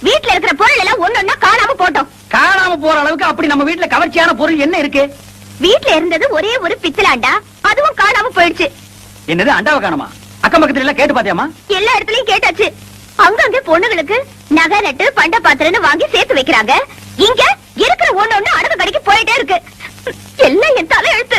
வீட்டுல இருக்கிற பொருள் எல்லாம் ஒண்ணு காணாம போட்டோம். காணாம போற அளவுக்கு அப்படி நம்ம வீட்டுல கவர்ச்சியான பொருள் என்ன இருக்கு? வீட்டுல இருந்தது ஒரே ஒரு பித்தளை அண்டா, அதுவும் காணாம போயிடுச்சு. என்னது, அண்டாவை காணாமா? அக்கம் பக்கத்துல எல்லாம் கேட்டு பாத்தியாமா? எல்லா இடத்துலயும் கேட்டாச்சு. அங்கங்க பொண்ணுங்களுக்கு நகை நட்டு பண்ட பாத்திரன்னு வாங்கி சேர்த்து வைக்கிறாங்க. இங்க இருக்கிற ஒண்ணு அடகு கடைக்கு போயிட்டே இருக்கு. எல்லாம் என் தலை எழுத்து.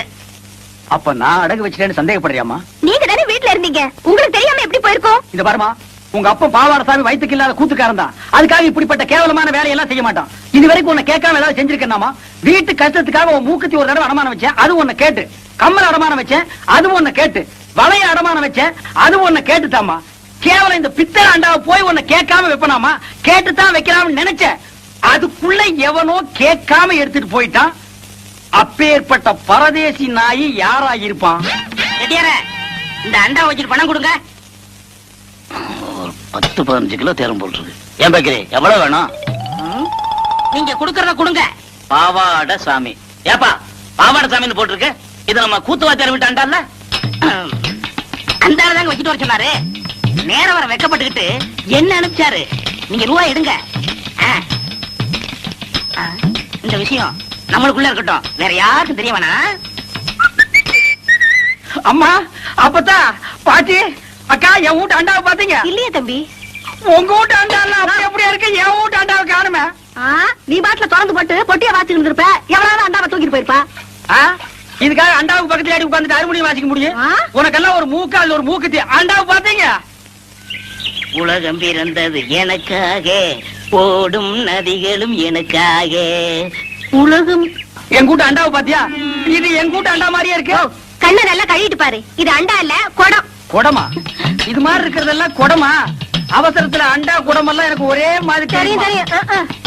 அப்ப நான் அடகு வச்சிட்டேன்னு சந்தேகப்படுறியாமா? நீங்க தானே வீட்டுல இருந்தீங்க, உங்களுக்கு தெரியாம எப்படி போயிருக்கோம்? இந்த பாருமா, உங்க அப்பா பாவாரசாமி வயிற்றுக்கு இல்லாத கூத்துக்காரன் தான். அதுக்காக இப்படிப்பட்ட கேவலமான வேலையெல்லாம் செய்ய மாட்டான். இது வரைக்கும் உன்னை கேட்காம ஏதாவது செஞ்சிருக்கேனாமா? வீட்டு கஷ்டத்துக்காக உன் மூக்கத்தி ஒரு தடவை அடமானம் வச்சேன், அது உன்னை கேட்டு. கம்மல் அடமானம் வச்சேன், அது உன்னை கேட்டு. வளைய அடமானம் வச்சேன், அது உன்னை கேட்டுதாமா. கேவலம் இந்த பித்தளை அண்டாவை போய் உன்னை கேட்காம வைப்பனாமா? கேட்டுத்தான் வைக்கலாம்னு நினைச்சேன். அதுக்குள்ள எவனோ கேட்காம எடுத்துட்டு போயிட்டான். அப்பேற்பட்ட பரதேசி நாயி யாரா இருப்பான்? இந்த அண்டா வச்சுட்டு பணம் கொடுங்க. 10-15 கிலோ தேரம் போட்டுருக்கு. ஏன் பேக்கரி எவ்வளவு வேணும்? நீங்க குடுக்கறத கொடுங்க. பாவாட சாமி. ஏப்பா பாவாட சாமின்னு போட்டிருக்கு. இது நம்ம கூத்துவாத்தியார் விட்டு அண்டால அந்த தாங்க வச்சுட்டு வர சொன்னாரு. நேரம் வர வெக்கப்பட்டுக்கிட்டு என்ன அனுப்பிச்சாரு. நீங்க ரூபாய் எடுங்க. இந்த விஷயம் நம்மளுக்குள்ள இருக்கட்டும், வேற யாருக்கும் தெரிய வேணாம். அம்மா, அப்பத்தா, பாட்டி, அக்கா, என் வீட்டு அண்டாவை பாத்தீங்க? இல்லையே தம்பி. உங்க வீட்டு அண்டாலாம் அப்படி எப்படியா இருக்கு? என் வீட்டு அண்டாவை காணுமே. நீ பாட்டுல திறந்து போட்டு பொட்டியா வாசிக்கிட்டு இருப்ப. எவ்வளவு அண்டாவை தூக்கிட்டு போயிருப்பா? இதுக்காக அண்டாவுக்கு பக்கத்துல ஆடி உட்கார்ந்துட்டு அறுமணியும் வாசிக்க முடியும்? உனக்கெல்லாம் ஒரு மூக்கா ஒரு மூக்குத்தி. அண்டாவை பாத்தீங்க? உலகம் பிறந்தது எனக்காக, ஓடும் நதிகளும் எனக்காக. உலகம். என் கூட்ட அண்டாவை பாத்தியா? இது என் கூட்ட அண்டா மாதிரியே இருக்கு. கண்ணை நல்லா கழுவிட்டு பாரு. இது அண்டா இல்ல, குடம். குடமா? இது மாதிரி இருக்கிறதெல்லாம் குடமா? அவசரத்துல அண்டா குடமெல்லாம் எனக்கு ஒரே மாதிரி தெரியும் தெரியும்.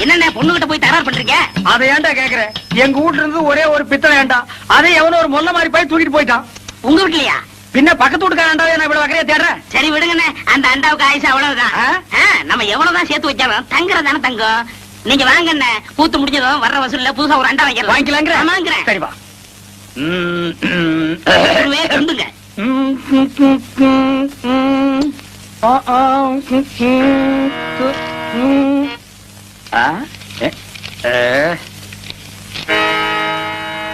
என்ன பொண்ணுகிட்ட போய் தயார் பண்றீங்க? அதை ஏன்டா கேக்குறேன்? எங்க வீட்டுல இருந்து ஒரே ஒரு பித்தளை ஏண்டா, அதை எவனோ ஒரு மொல்ல மாதிரி போய் தூக்கிட்டு போயிட்டான். உங்க வீட்லயா? பின்ன பக்கத்து வீட்டுக்கார அண்டாவை நான் இவ்வளவு வகையா தேடுறேன். சரி விடுங்கண்ணே, அந்த அண்டாவுக்கு ஆயுசு அவ்வளவுதான். நம்ம எவ்வளவுதான் சேர்த்து வச்சாலும் தங்குறதானே தங்கம். நீங்க வாங்கண்ணே, கூத்து முடிஞ்சதும் வர்ற வசூல்ல புதுசா ஒரு அண்டா வாங்கிக்கலாங்கிறேன். சரிவா. சொல்லுங்க.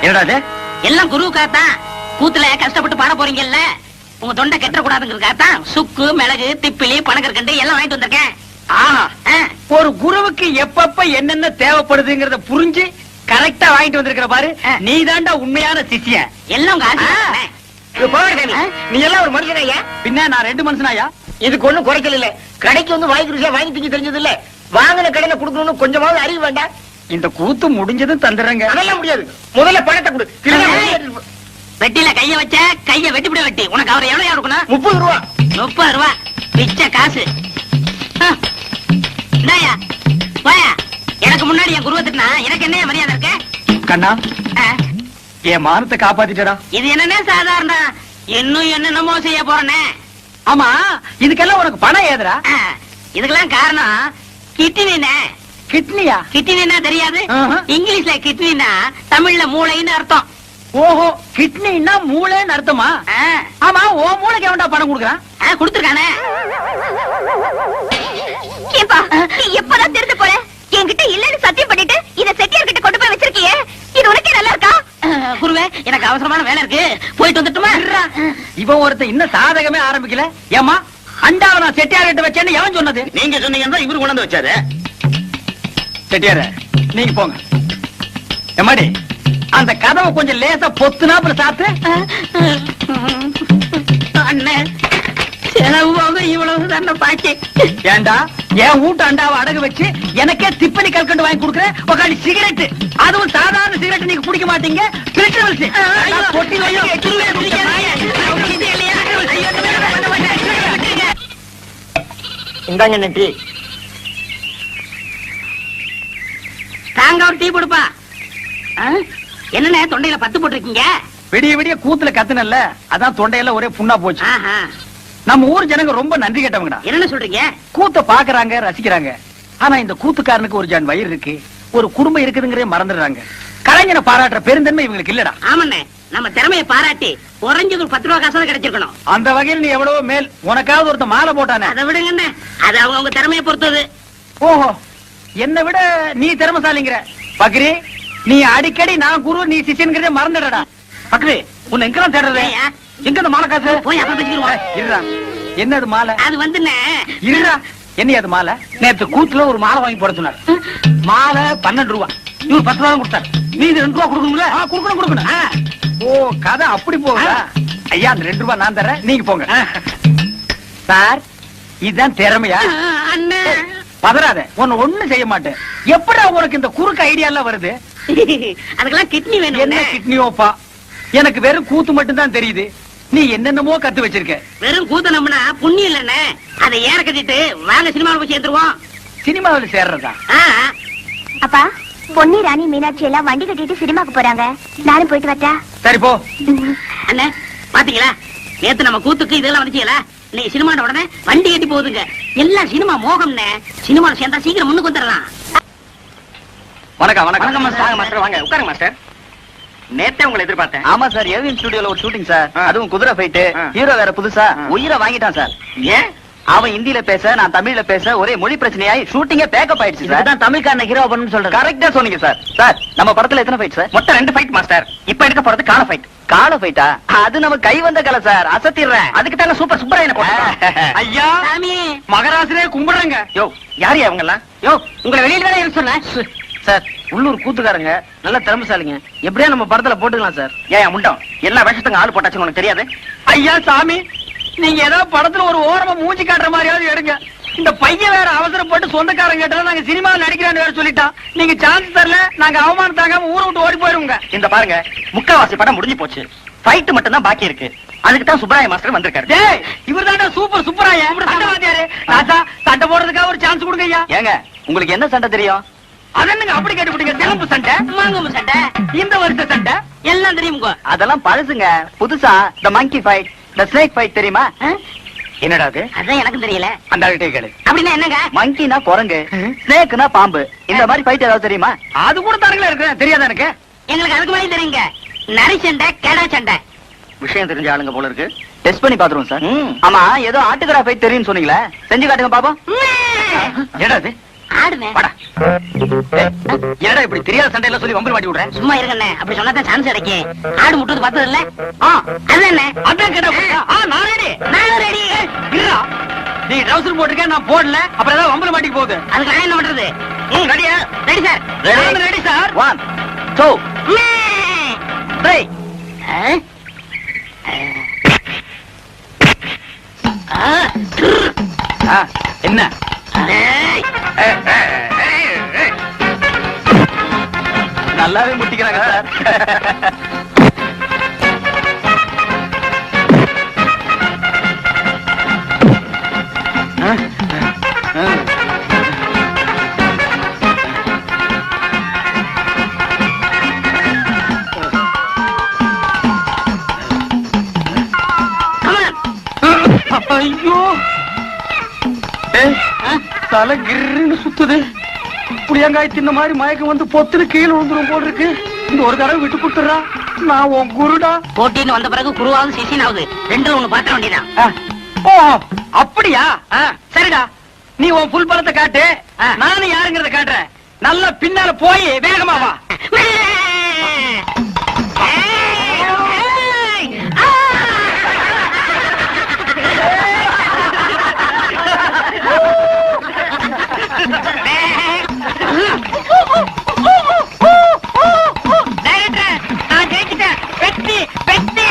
என்னடா எல்லாம் குருவுக்காத்தான். கூத்துல கஷ்டப்பட்டு பாட போறீங்கல்ல, உங்க தொண்டை கெட்ட கூடாதுங்கிறதுக்காகத்தான் சுக்கு, மிளகு, திப்பிலி, பனகற்கண்டு எல்லாம் வாங்கிட்டு வந்திருக்கேன். ஒரு குருவுக்கு எப்பப்ப என்னென்ன தேவைப்படுதுங்கிறத புரிஞ்சு கரெக்டா வாங்கிட்டு வந்திருக்கிற பாரு. நீ தாண்டா உண்மையான சிஷ்யன். எல்லாம் உங்க ஆசை. நீ எல்லாம் ஒரு மனுஷனாயா? பின்ன நான் 2 மனுஷனாயா? இதுக்கு ஒண்ணும் குறைச்சல் இல்ல. கடைக்கு வந்து வாங்கி ருசியா வாங்கி திங்க தெரிஞ்சது இல்ல. வாங்கின கடையில குடுக்கணும்னு கொஞ்சமாவது அறிவு வேண்டாம். இந்த கூத்து முடிஞ்சதும் தந்துடுறேங்க. அதெல்லாம் முடியாது. முதல்ல பணத்தை கொடு. வெட்டில கைய வச்ச கைய வெட்டிவிட வெட்டி. உனக்கு அவர் எவ்வளவு இருக்கணும்? 30 ரூபா. 30 ரூபா பிச்சை காசு. இந்தாயா போயா. எனக்கு முன்னாடி என் குருவை திட்டினா எனக்கு என்ன மரியாதை இருக்கு? கண்ணா, என் மானத்தை காப்பாத்திட்டடா. இது என்னன்னா சாதாரண, இன்னும் என்னென்னமோ செய்ய போறேனே. ஆமா, இதுக்கெல்லாம் உனக்கு பணம் ஏதுடா? இதுக்கெல்லாம் காரணம் கிட்னினே. கிட்னியா? கிட்னினா தெரியாது? இங்கிலீஷ்ல கிட்னினா தமிழ்ல மூளைன்னு அர்த்தம். ஓஹோ, கிட்னின்னா மூளைன்னு அர்த்தமா? ஆமா, ஓ மூளைக்கு எவன்டா பணம் கொடுக்குறான்? கொடுத்துருக்கானே. நீ எப்பதான் திருந்து போற? என்கிட்ட இல்லன்னு சத்தியம் பண்ணிட்டு இத செட்டியார் கிட்ட கொண்டு போய் வச்சிருக்கியே, இது உனக்கே நல்லா இருக்கா? குருவே, எனக்கு அவசரமான வேலை இருக்கு, போயிட்டு வந்துட்டுமா? இவன் ஒருத்தன் இன்னும் சாதகமே ஆரம்பிக்கல. ஏமா, அண்டாவை நான் செட்டியார் கிட்ட வச்சேன்னு எவன் சொன்னது? நீங்க சொன்னீங்கன்னா இவரு கொண்டு வந்து வச்சாரு. செட்டியார, நீங்க போங்க. எம்மாடி, அந்த கதவை கொஞ்சம் லேசா பொத்துனா அப்புறம் சாத்து. அண்ணன் செலவு போக இவ்வளவு தானே பாக்கி. ஏண்டா, என் வீட்டு அண்டாவை அடகு வச்சு எனக்கே திப்பனி கல்கண்டு வாங்கி கொடுக்குறேன். உக்காடி சிகரெட், அதுவும் சாதாரண சிகரெட் நீங்க குடிக்க மாட்டீங்க. இந்தாங்க நெட்டி. தாங்க ஒரு டீ கொடுப்பா. என்னண்ணே தொண்டையில பத்து போட்டிருக்கீங்க? விடிய விடிய கூத்துல கத்துனல்ல, அதான் தொண்டையில ஒரே புண்ணா போச்சு. நம்ம ஊர் ஜனங்க ரொம்ப நன்றி கேட்டவங்கடா. என்ன சொல்றீங்க? கூத்த பாக்குறாங்க, ரசிக்கிறாங்க. ஆனா இந்த கூத்துக்காரனுக்கு ஒரு ஜான் வயிறு இருக்கு, ஒரு குடும்பம் இருக்குதுங்கிறே மறந்துடுறாங்க. கலைஞனை பாராட்டுற பெருந்தன்மை இவங்களுக்கு இல்லடா. ஆமாண்ணே, நம்ம திறமையை பாராட்டி குறைஞ்சது ஒரு 10 ரூபா காசு கிடைச்சிருக்கணும். அந்த வகையில் நீ எவ்வளவோ மேல். உனக்காவது ஒருத்த மாலை போட்டானே, அதை விடுங்கண்ணே, அது அவங்க திறமையை பொறுத்தது. ஓஹோ, என்னை விட நீ திறமசாலிங்கிற பக்ரி. நீ அடிக்கடி நான் குரு நீ சிஷியன்கிறதே மறந்துடடா. பக்ரி, உன்னை எங்கெல்லாம் தேடுறது? ஏய்யா? எங்க இந்த மாலை காசு? போய் அப்புறம் பேசிக்கிடுவோம். இருடா, என்னது மாலை? அது வந்துண்ணே இருடா, என்ன அது மாலை? நேத்து கூத்துல ஒரு மாலை வாங்கி போட சொன்னார். மாலை 12 ரூபா, இவர் 10 ரூபா கொடுத்தாரு. மீதி 2 ரூபா கொடுக்கணும்ல? கொடுக்கணும். ஓ, கதை அப்படி போகுதா? ஐயா, அந்த 2 ரூபா நான் தர்றேன், நீங்க போங்க. சார், இதுதான் திறமையா? அண்ணே பதறாத, உன்னை ஒண்ணும் செய்ய மாட்டேன். எப்படா உனக்கு இந்த குறுக்கு ஐடியா எல்லாம் வருது? அதுக்கெல்லாம் கிட்னி வேணும். என்ன கிட்னியோப்பா? எனக்கு வெறும் கூத்து மட்டும் தான் தெரியுது. நீ என்னென்னமோ கத்து வச்சிருக்க. வெறும் கூத்த நம்பினா புண்ணியம் இல்லண்ணே. அதை ஏற கட்டிட்டு வாங்க சினிமாவில் போய் சேர்ந்துருவோம். சினிமாவில் சேர்றதா? அப்பா, பொன்னி, ராணி, மீனாட்சி எல்லாம் வண்டி கட்டிட்டு சினிமாக்கு போறாங்க. நானும் போயிட்டு வரட்டா? சரி போ. அண்ணே பாத்தீங்களா, நேத்து நம்ம கூத்துக்கு இதெல்லாம் வந்துச்சீங்களா? இன்னைக்கு சினிமாட உடனே வண்டி கட்டி போகுதுங்க. எல்லாம் சினிமா மோகம்னே. சினிமாவில் சேர்ந்தா சீக்கிரம் முன்னுக்கு வந்துடலாம். வணக்கம். வணக்கம் மாஸ்டர். மாஸ்டர் வாங்க உட்காருங்க மாஸ்டர். நேத்தே உங்களை எதிர்பார்த்தேன். ஆமா சார், ஏவிஎம் ஸ்டுடியோல ஒரு ஷூட்டிங் சார். ஆ. அதுவும் குதிரை ஃபைட். ஆ. ஹீரோ வேற புதுசா ஆ. உயிரை வாங்கிட்டான் சார். ஏன்? அவன் ஹிந்தில பேச, நான் தமிழ்ல பேச, ஒரே மொழி பிரச்சனையாயி ஷூட்டிங்கே பேக்கப் ஆயிடுச்சு சார். இதுதான் தமிழ்காரன ஹீரோ பண்ணு சொல்றது. கரெக்டா சொன்னீங்க சார். சார், நம்ம படத்துல எத்தனை ஃபைட் சார்? மொத்தம் 2 ஃபைட் மாஸ்டர். இப்ப எடுக்க போறது கால ஃபைட். கால ஃபைட்டா? அது நம்ம கை வந்த கலை சார், அசத்திடுறேன். அதுக்கு தாங்க சூப்பர் சுப்பராயனை போட்டோம். ஐயா, சாமி மகராசரே கும்பிடுறேங்க. யோ, யாரு அவங்க எல்லாம்? யோ, உங்களை வெளியில தானே இருக்க சொன்னேன். சார், உள்ளூர் கூத்துக்காரங்க, நல்ல திறமைசாலிங்க. எப்படியா நம்ம படத்துல போட்டுக்கலாம் சார். ஏன் முண்டம் எல்லா வேஷத்துக்கும் ஆள் போட்டாச்சுன்னு உனக்கு தெரியாது? ஐயா சாமி, நீங்க ஏதோ படத்துல ஒரு ஓரமா மூஞ்சி காட்டுற மாதிரியாவது எடுங்க. இந்த பையன் வேற அவசரப்பட்டு சொந்தக்காரங்க கேட்டா நாங்க சினிமாவில் நடிக்கிறான்னு வேற சொல்லிட்டான். நீங்க சான்ஸ் தரல, நாங்க அவமானம் தாங்காம ஊரை விட்டு ஓடி போயிருவோங்க. இந்த பாருங்க, முக்காவாசி படம் முடிஞ்சு போச்சு. ஃபைட் மட்டும் தான் பாக்கி இருக்கு. அதுக்கு தான் சுப்பராய மாஸ்டர் வந்திருக்காரு. டேய், இவர்தான்டா சூப்பர் சூப்பராயா சண்டைவாதியாரு. ராஜா, சண்டை போடுறதுக்காக ஒரு சான்ஸ் கொடுங்க ஐயா. ஏங்க, உங்களுக்கு என்ன சண்டை தெரியும்? அதென்னங்க அப்படி கேட்டுவிட்டீங்க? தெலுங்கு சண்டை, மாங்கம்பு சண்டை, இந்த வருஷ சண்டை எல்லாம் தெரியுங்க. அதெல்லாம் பழசுங்க. புதுசா த மங்கி ஃபைட், த ஸ்னேக் ஃபைட் தெரியுமா? என்னடா அது? அதான் எனக்கும் தெரியல. அந்த ஆள்கிட்டே கேளு. அப்படின்னா என்னங்க? மங்கினா குரங்கு, ஸ்னேக்னா பாம்பு. இந்த மாதிரி ஃபைட் ஏதாவது தெரியுமா? அது கூட தானுங்களா இருக்கு, தெரியாதா எனக்கு? எங்களுக்கு அதுக்கு மேலே தெரியுங்க. நரி சண்டை, கெடா சண்டை. விஷயம் தெரிஞ்ச ஆளுங்க போல இருக்கு. டெஸ்ட் பண்ணி பாத்துருவோம் சார். ஆமா, ஏதோ ஆட்டுக்கடா ஃபைட் தெரியும்னு சொன்னீங்களே, செஞ்சு காட்டுங்க பாப்போம். என்னடா அது? ஆடுமே. வாடா. ஏடா இப்படி தெரியாத சண்டையில சொல்லி வம்பல் மாட்டி விடுறேன்? சும்மா இருக்கண்ணே, அப்படி சொன்னா சான்ஸ் கிடைக்கும். ஆடு முட்டுறது பார்த்தது இல்ல? அது என்ன? அதான் கேட்டா நான் ரெடி. நானும் ரெடி. இருடா, நீ ட்ரவுசர் போட்டிருக்க, நான் போடல. அப்புறம் ஏதாவது வம்பல் மாட்டிக்கு போகுது. அதுக்கு நான் என்ன பண்றது? ரெடியா? Ready sir. நானும் ரெடி சார். 1 2 3. என்ன? நல்லாவே முட்டிக்கிறாங்க சார். ஐயோ, தலை கிருன்னு சுத்துது. புளியங்காய் தின்ன மாதிரி மயக்கம் வந்து பொத்துன்னு கீழே விழுந்துரும் போல் இருக்கு. இந்த ஒரு தடவை விட்டு கொடுத்துறா, நான் உன் குருடா. போட்டின்னு வந்த பிறகு குருவாவது சிசினாவது ரெண்டுல ஒண்ணு பாத்திர வேண்டியதான். ஓ, அப்படியா? சரிடா, நீ உன் புல் பலத்தை காட்டு, நானும் யாருங்கிறத காட்டுறேன். நல்லா பின்னால போய் வேகமா வா. நான் ஜெயிச்சிட்டேன். வெற்றி வெற்றி.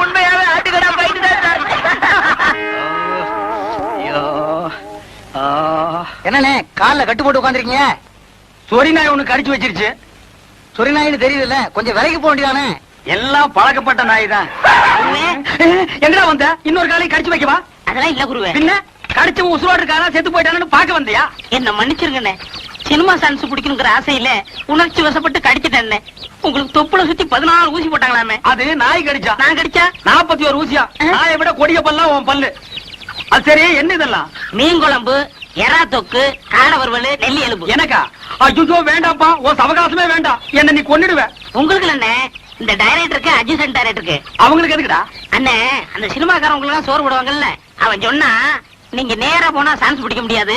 உண்மையாவே ஆட்டுக்கடா ஃபைட் தான் சார். என்னண்ணே, கால்ல கட்டு போட்டு உட்காந்துருக்கீங்க? சொரி நாய் ஒண்ணு கடிச்சு வச்சிருச்சு. சொரி நாயின்னு தெரியுதுல்ல, கொஞ்சம் விலைக்கு போக வேண்டியதானே? எல்லாம் பழக்கப்பட்ட நாய் தான். எங்கடா வந்த? இன்னொரு காலையும் கடிச்சு வைக்கவா? அதெல்லாம் இல்ல குருவே. பின்ன கடிச்சவன் உசுரோடு இருக்கானா செத்து போயிட்டானு பாக்க வந்தியா? என்ன மன்னிச்சிருங்கண்ணே, சினிமா சான்ஸ் பிடிக்கணுங்கிற ஆசையில உணர்ச்சி வசப்பட்டு கடிச்சிட்டேன். உங்களுக்கு தொப்புல சுத்தி 14 ஊசி போட்டாங்களாமே. அது நாய் கடிச்சா. நான் கடிச்சா 41 ஊசியா? நாயை விட கொடிய பல்லாம் உன் பல்லு. அது சரி, என்ன இதெல்லாம்? மீன் குழம்பு, எறா தொக்கு, காடை வறுவல், நெல்லி எலும்பு. எனக்கா? ஐயோ வேண்டாப்பா, உன் சவகாசமே வேண்டாம். என்ன நீ கொன்னிடுவ. உங்களுக்கு என்ன இந்த டைரக்டருக்கு அட்ஜஸ்டன்ட் டைரக்டருக்கு. அவங்களுக்கு எதுக்குடா? அண்ணே, அந்த சினிமாக்காரங்களுக்கு எல்லாம் சோறு போடுவாங்கல்ல, அவன் சொன்னா நீங்க நேரா போனா சான்ஸ் பிடிக்க முடியாது,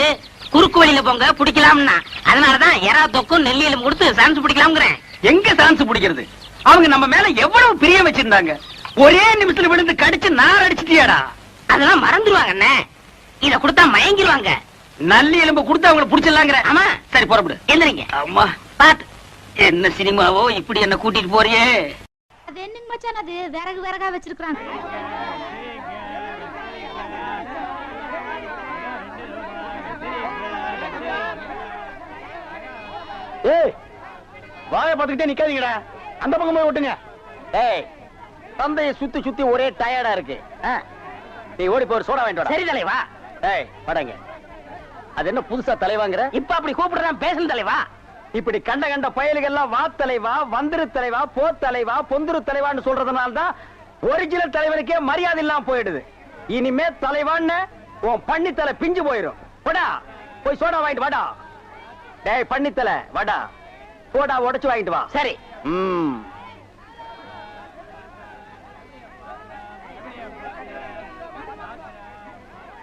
குறுக்கு வழியில போங்க பிடிக்கலாம்னா. அதனாலதான் எறா தொக்கும் நெல்லி எலும்பு கொடுத்து சான்ஸ் பிடிக்கலாம்ங்கிறேன். எங்க சான்ஸ் பிடிக்கிறது? அவங்க நம்ம மேல எவ்வளவு பிரியம் வச்சிருந்தாங்க. ஒரே நிமிஷத்துல விழுந்து கடிச்சு நார் அடிச்சிட்டியாடா. அதெல்லாம் மறந்துடுவாங்க அண்ணே. இத கொடுத்தா மயங்கிடுவாங்க. நல்லி எலும்பு கொடுத்து அவங்களை புடிச்சிடலாங்கிற. ஆமா. சரி புறப்படு. எந்திரிங்க. அம்மா பாத்து. என்ன சினிமாவோ இப்படி என்ன கூட்டிட்டு போறியே. அது என்னங்க மச்சான், அது விறகு விறகா வச்சிருக்காங்க. ஏய், வாயை பார்த்துக்கிட்டே நிக்காதீங்கடா, அந்த பக்கம் போய் விட்டுங்க. ஏய், தந்தையை சுத்தி சுத்தி ஒரே டயர்டா இருக்கு. நீ ஓடி போய் சோடா வாங்கிட்டு வா. சரி தலைவா. ஏய், படங்க. அது என்ன புதுசா தலைவாங்கிற? இப்ப அப்படி கூப்பிடுறான் பேசணும் தலைவா. இப்படி கண்ட கண்ட பயலுகள் எல்லாம் வா தலைவா, வந்திரு தலைவா, போ தலைவா, பொந்துரு தலைவான்னு சொல்றதுனால தான் ஒரிஜினல் தலைவனுக்கே மரியாதை இல்லாம போயிடுது. இனிமே தலைவான்னு உன் பண்ணி தலை பிஞ்சு போயிரும். போடா போய் சோடா வாங்கிட்டு வாடா. டேய் பண்ணி தலை வாடா, போடா உடைச்சு வாங்கிட்டு வா. சரி.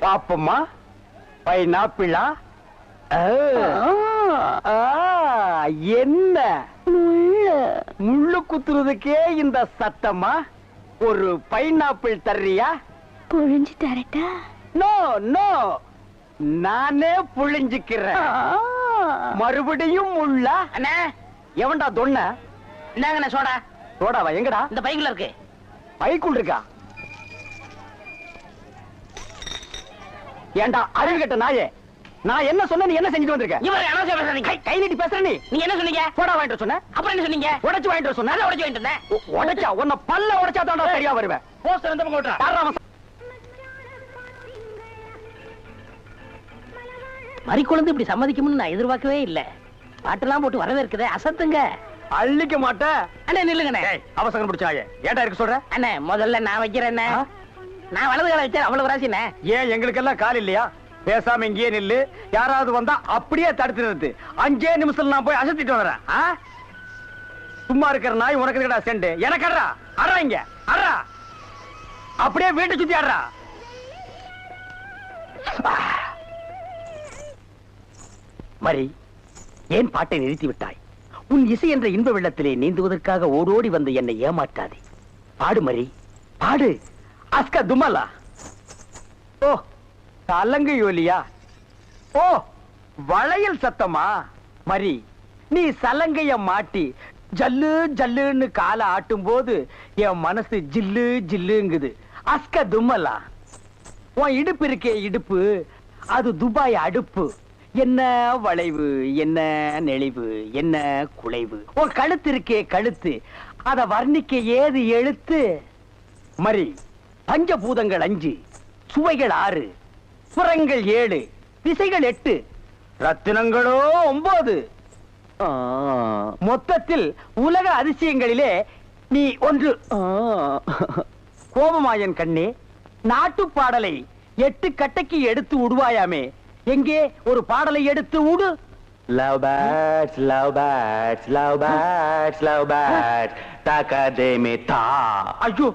பாப்பம்மா பைனாப்பிளா? என்ன முள்ளு குத்துறதுக்கே இந்த சத்தமா? ஒரு பைனாப்பிள் தர்றியா? புழிஞ்சு தரட்டா? நோ நோ, நானே புழிஞ்சுக்கிறேன். மறுபடியும் முள்ள? அண்ணே, எவன்டா தொன்ன? இந்தாங்கண்ணே சோடா. சோடாவா? எங்கடா? இந்த பைக்குள்ள இருக்கு. பைக்குள் இருக்கா? ஏண்டா அறிவு கட்ட நாயே, நான் என்ன சொன்ன நீ என்ன செஞ்சுட்டு வந்திருக்க? இவர் அனாவசியம் பேசுறீங்க. கை நீட்டி பேசுற நீ. நீங்க என்ன சொன்னீங்க? போடா வாங்கிட்டு சொன்ன. அப்புறம் என்ன சொன்னீங்க? உடைச்சு வாங்கிட்டு சொன்ன. உடைச்சு வாங்கிட்டு வந்தேன். உடைச்சா உன்னை பல்ல உடைச்சா தான்டா சரியா வருவேன். போஸ்டர் எந்த பக்கம் ஓட்டுறா? யாரா அவன்? மறிக்குழந்து இப்படி சம்மதிக்கும்னு நான் எதிர்பார்க்கவே இல்ல. பாட்டெல்லாம் போட்டு வரவேற்குதே, அசத்துங்க. அள்ளிக்க மாட்டேன். அண்ணே நில்லுங்கண்ணே. அவசரம் பிடிச்சாயே, ஏன்டா இருக்க சொல்ற? அண்ணே முதல்ல நான் வைக்கிறேன். நான் வலது கால வச்சேன், அவ்வளவு ராசிண்ணே. ஏன் எங்களுக்கெல்லாம் கால் இல்லையா? பேசாம இங்கேயே நில்லு. யாராவது வந்தா அப்படியே தடுத்து நிறுத்து. 5 நிமிஷத்துல நான் போய் அசத்திட்டு வரேன். சும்மா இருக்கிற நாய் உனக்கு எதுக்குடா செண்டு? எனக்கு அட்றா, அட்றா இங்க அட்றா. அப்படியே வீட்டை சுத்தி ஆடுறா. மரி, ஏன் பாட்டை நிறுத்தி விட்டாய்? உன் இசை என்ற இன்ப வெள்ளத்திலே நீந்துவதற்காக ஓடோடி வந்து என்னை ஏமாற்றாதே. பாடு மரி, பாடு. அஸ்கா துமலா. ஓ, சலங்கு யோலியா? ஓ, வளையல் சத்தமா? மரி, நீ சலங்கைய மாட்டி ஜல்லு ஜல்லுன்னு கால ஆட்டும் போது என் மனசு ஜில்லு ஜில்லுங்குது. அஸ்க தும்மலா. உன் இடுப்பு இருக்கே இடுப்பு, அது துபாய் அடுப்பு. என்ன வளைவு, என்ன நெளிவு, என்ன குலைவு. உன் கழுத்து இருக்கே கழுத்து, அத வர்ணிக்க ஏது எழுத்து? மரி, பஞ்சபூதங்கள் 5, சுவைகள் 6, புறங்கள் 7, திசைகள் 8, ரத்தினங்களோ 9. மொத்தத்தில் உலக அதிசயங்களிலே நீ ஒன்று. கோபமாயன் கண்ணே, நாட்டு பாடலை 8 கட்டைக்கு எடுத்து உடுவாயாமே, எங்கே ஒரு பாடலை எடுத்து உடு. Love birds, love birds, love birds, love birds, takademe ta. ஐயோ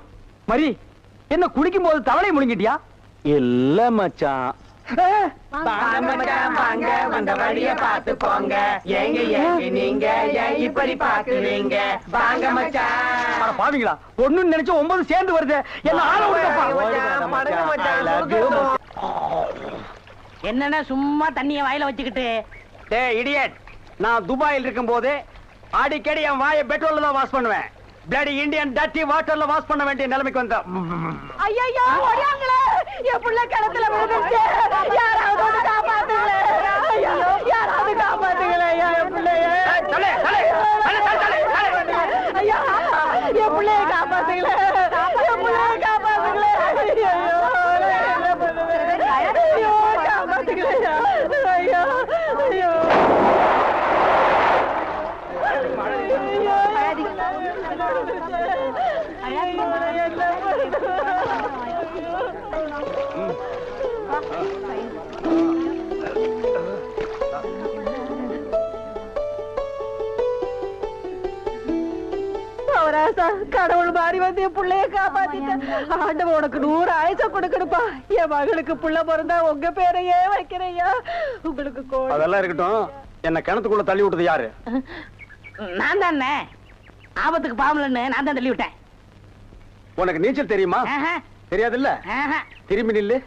மரி, என்ன குளிக்கும் போது தவளை முழுங்கிட்டியா? இல்ல மச்சான். வாங்க வந்த வழிய பார்த்து போங்க. ஏங்க ஏங்க நீங்க ஏன் இப்படி பாக்குறீங்க? வாங்க மச்சான். பாவீங்களா, ஒண்ணுன்னு நினைச்சு 9 சேர்ந்து வருது. என்ன ஆள விடுங்கப்பா. என்னன்னா சும்மா தண்ணிய வாயில வச்சுக்கிட்டு. டேய் இடியட், நான் துபாயில் இருக்கும் போது அடிக்கடி என் வாயை பெட்ரோல்ல தான் வாஷ் பண்ணுவேன். பிளடி இந்தியன் டர்ட்டி வாட்டர்ல வாஷ் பண்ண வேண்டிய நிலைமைக்கு வந்தேன். ஐயோ ஓடியாங்களே, என் புள்ள கிணத்துல விழுந்துச்சு. யாராவது வந்து காப்பாத்துங்களே. ஐயோ யாராவது காப்பாத்துங்களே. என் பிள்ளைய ஐயா, என் பிள்ளைய காப்பாத்துங்களே. என் பிள்ளைய காப்பாத்துங்களே. ஐயோ காப்பாத்துங்களே. ஐயோ ஐயோ ஆத்தா கடவுள் மாறி வந்து என் புள்ளைய காப்பாத்திட்ட ஆண்டவன் உனக்கு 100 ஆயுச கொடுக்கணுப்பா என் மகளுக்கு புள்ள பிறந்தா உங்க பேரையே வைக்கிறையா உங்களுக்கு அதெல்லாம் இருக்கட்டும். என்ன கிணத்துக்குள்ள தள்ளி விட்டது யாரு? நான் தானே ஆபத்துக்கு பாவலன்னு நான் தான் தள்ளி விட்டேன். உனக்கு நீச்சல் தெரியுமா? ஆஹா, தெரியாதுல்ல? ஆஹா. திரும்பி நில்லு.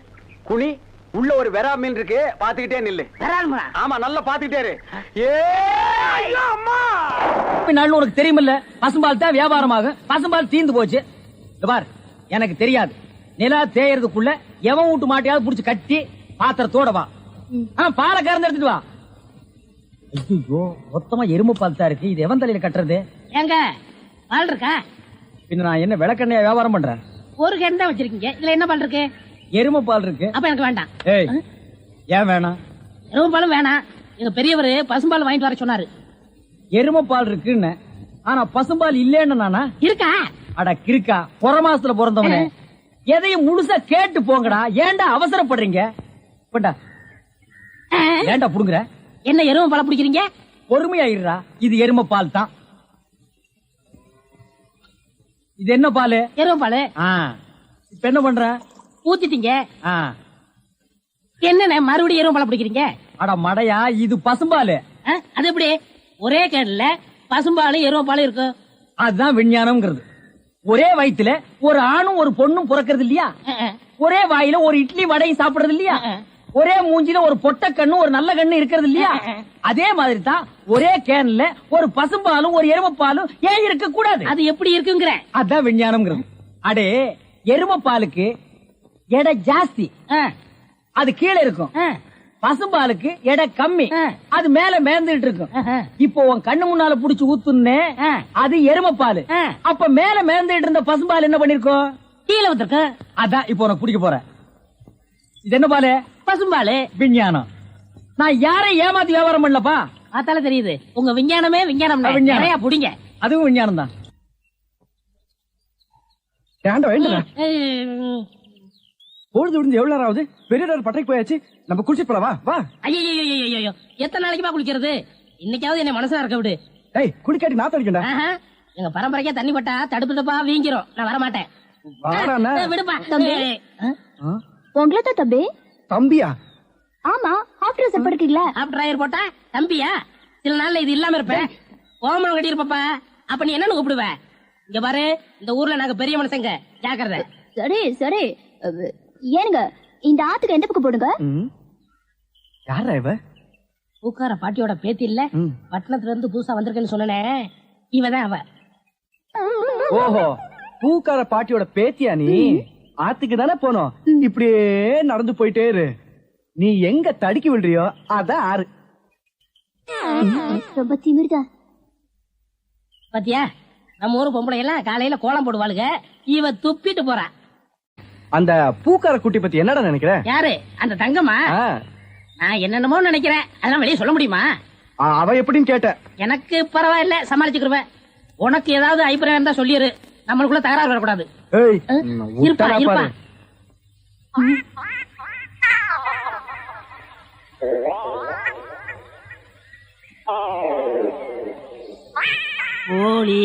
குனி. உள்ள ஒரு வெறா மீன் இருக்கு, பாத்துக்கிட்டே நில்லு. வரானுமா? ஆமா, நல்லா பாத்துக்கிட்டே இரு. ஏ ஐயோ அம்மா! நாள் உனக்கு தெரியுமில்ல, பசும்பால் தான் வியாபாரமாகும். பசும்பால் தீந்து போச்சு. இங்க பார், எனக்கு தெரியாது. நிலா தேயறதுக்குள்ள எவன் வீட்டு மாட்டையாவது புடிச்சு கட்டி பாத்திரத்தோட வா. பாலை கறந்து எடுத்துட்டு வா. ஐயோ, மொத்தமா எருமை பால் தான் இருக்கு. இது எவன் தலையில கட்டுறது? ஏங்க பால் இருக்கா? பின்ன நான் என்ன விளக்கெண்ணையா வியாபாரம் பண்றேன்? ஒரு கேன் தான் வச்சிருக்கீங்க, இதுல என்ன பால் இருக்கு? எருமை பால் இருக்கு. அப்ப எனக்கு வேண்டாம். ஏய், ஏன் வேணாம்? எருமை பாலும் வேணாம். எங்க பெரியவர் பசும்பால் வாங்கிட்டு வர சொன்னாரு. எருமை பால் இருக்குன்னு, ஆனா பசும்பால் இல்லேன்னு நானா? இருக்கா? அட கிறுக்கா, புற மாசத்துல பிறந்தவனே, எதையும் முழுசா கேட்டு போங்கடா. ஏன்டா அவசரப்படுறீங்க? போட்டா ஏன்டா புடுங்குற? என்ன எருமை பாலை பிடிக்கிறீங்க? பொறுமையா இருடா. இது எருமை பால் தான். இது என்ன பால்? எருமை பால். இப்ப என்ன பண்ற? ஊத்திட்டீங்க. ஆ. என்னண்ணே மறுபடியும் எருமை பாலை பிடிக்கிறீங்க? அட மடையா, இது பசும்பால். அது எப்படி ஒரே கேன்ல பசும்பாலும் எருமை பாலும் இருக்கும்? அதுதான் விஞ்ஞானம்ங்கிறது. ஒரே வயித்துல ஒரு ஆணும் ஒரு பொண்ணும் பிறக்கிறது இல்லையா? ஒரே வாயில ஒரு இட்லி வடையும் சாப்பிடுறது இல்லையா? ஒரே மூஞ்சில ஒரு பொட்ட கண்ணு ஒரு நல்ல கண்ணு இருக்கிறது இல்லையா? அதே மாதிரி தான் ஒரே கேன்ல ஒரு பசும்பாலும் ஒரு எருமை பாலும் ஏன் இருக்க கூடாது? அது எப்படி இருக்குங்கிற? அதான் விஞ்ஞானம்ங்கிறது. அடே, எருமை பாலுக்கு எடை ஜாஸ்தி, அது கீழே இருக்கும். பசும்பாலுக்கு எடை கம்மி, அது மேல மேந்துட்டு இருக்கும். இப்போ உன் கண்ணு முன்னால புடிச்சு ஊத்துன்னு, அது எருமை பால். அப்ப மேல மேந்துட்டு இருந்த பசும்பால் என்ன பண்ணிருக்கோம்? கீழே ஊத்திருக்க. அதான் இப்போ உனக்கு குடிக்க போற. இது என்ன பாலு? பசும்பாலு. விஞ்ஞானம். நான் யாரையும் ஏமாத்தி வியாபாரம் பண்ணலப்பா. அதால தெரியுது உங்க விஞ்ஞானமே விஞ்ஞானம். நிறைய புடிங்க. அதுவும் விஞ்ஞானம் தான். பொழுது விடுந்து எவ்வளவு நேரம் ஆகுது? பெரிய பட்டைக்கு போயாச்சு. நம்ம குளிச்சு போலாம். வா வா. ஐயோ, எத்தனை நாளைக்குமா குளிக்கிறது? இன்னைக்காவது என்ன மனசா இருக்க விடு. ஏய், குளிக்காட்டி நான் தடிக்கண்டா. எங்க பரம்பரைக்கா தண்ணி பட்டா தடுப்பு தப்பா வீங்கிரும். நான் வர மாட்டேன். விடுப்பா. உங்களை தான் தம்பி. தம்பியா? ஆமா, ஆஃப்டர் சார் படுக்கீங்களா? ஆஃப்டர் டிரைவர் போட்டா தம்பியா? சில நாள்ல இது இல்லாம இருப்பேன். ஓமனம் கட்டியிருப்பா. அப்ப நீ என்னன்னு கூப்பிடுவ? இங்க பாரு, இந்த ஊர்ல நாங்க பெரிய மனுஷங்க, ஜாக்கிரதை. சரி சரி. ஏனுங்க, இந்த ஆத்துக்கு எந்த பக்கம் போடுங்க? யாரா இவ? பூக்கார பாட்டியோட பேத்தி இல்ல, பட்டணத்துல இருந்து புதுசா வந்திருக்கேன்னு சொன்னேன். இவதான் அவ. ஓஹோ, பூக்கார பாட்டியோட பேத்தியா நீ? ஆத்துக்கு தானே போனோம். இப்படியே நடந்து போயிட்டே இரு. நீ எங்க தடுக்கி விடுறியோ அதான் ஆறு. ரொம்ப திமிர்தா. பாத்தியா, நம்ம ஊரு பொம்பளை எல்லாம் காலையில கோலம் போடுவாளுங்க. இவ துப்பிட்டு போறா. அந்த பூக்கார குட்டி பத்தி என்னடா நினைக்கிற? யாரு? அந்த தங்கம்மா? நான் என்னென்னமோ நினைக்கிறேன். அதெல்லாம் வெளியே சொல்ல முடியுமா? அவ எப்படின்னு கேட்ட. எனக்கு பரவாயில்ல, சமாளிச்சுக்கிருவேன். உனக்கு ஏதாவது அபிப்பிராயம் இருந்தா சொல்லிரு. நம்மளுக்குள்ள தகராறு வரக்கூடாது. இருப்பா இருப்பா. கோழி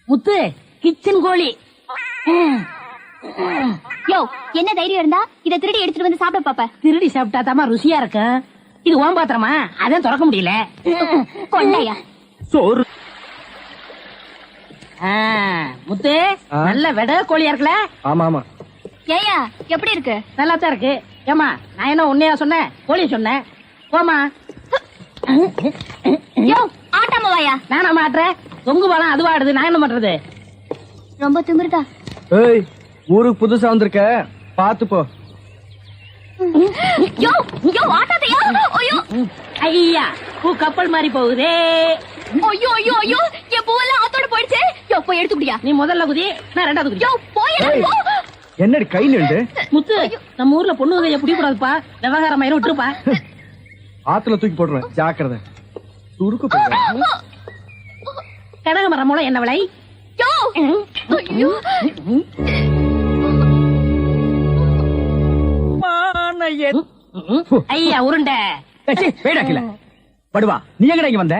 முத்து, கிச்சன் கோழி. யோ, என்ன தைரியம் இருந்தா இத திருடி எடுத்துட்டு வந்து சாப்பிட பாப்ப? திருடி சாப்பிட்டா தாமா ருசியா இருக்கும். இது ஓம் பாத்திரமா, அதான் திறக்க முடியல. கொண்டையா சோறு. முத்து, நல்ல வெட கோழியா இருக்குல்ல? ஆமா ஆமா. ஏயா, எப்படி இருக்கு? நல்லா தான் இருக்கு. ஏமா, நான் என்ன உன்னையா சொன்னேன்? கோழிய சொன்னேன். போமா. யோ, ஆட்டாம வாயா. நானா மாட்டுறேன்? தொங்கு பாலம் அதுவா ஆடுது, நான் என்ன பண்றது? ரொம்ப திமிர்தா. ஏய், ஊருக்கு புதுசா வந்திருக்க, பாத்து போ. யோ யோ, ஆட்டாதையா. ஐயோ ஐயா, பூ கப்பல் மாதிரி போகுதே. ஐயோ ஐயோ ஐயோ, என் பூவெல்லாம் ஆத்தோட போயிடுச்சு. யோ, போய் எடுத்துக்கிட்டியா? நீ முதல்ல குதி, நான் ரெண்டாவது குதி. யோ, போய் என்னடி கை நின்று? முத்து, நம்ம ஊர்ல பொண்ணு கைய பிடிக்க கூடாதுப்பா. விவகாரம் ஆயிரம் விட்டுருப்பா. ஆத்துல தூக்கி போடுறேன், ஜாக்கிரதை. துருக்கு போடுறேன். கனகமரம் மூலம் என்ன விலை? யோ ஐயோ. ஐயா உருண்டை. படுவா, நீ எங்கடா இங்க வந்த?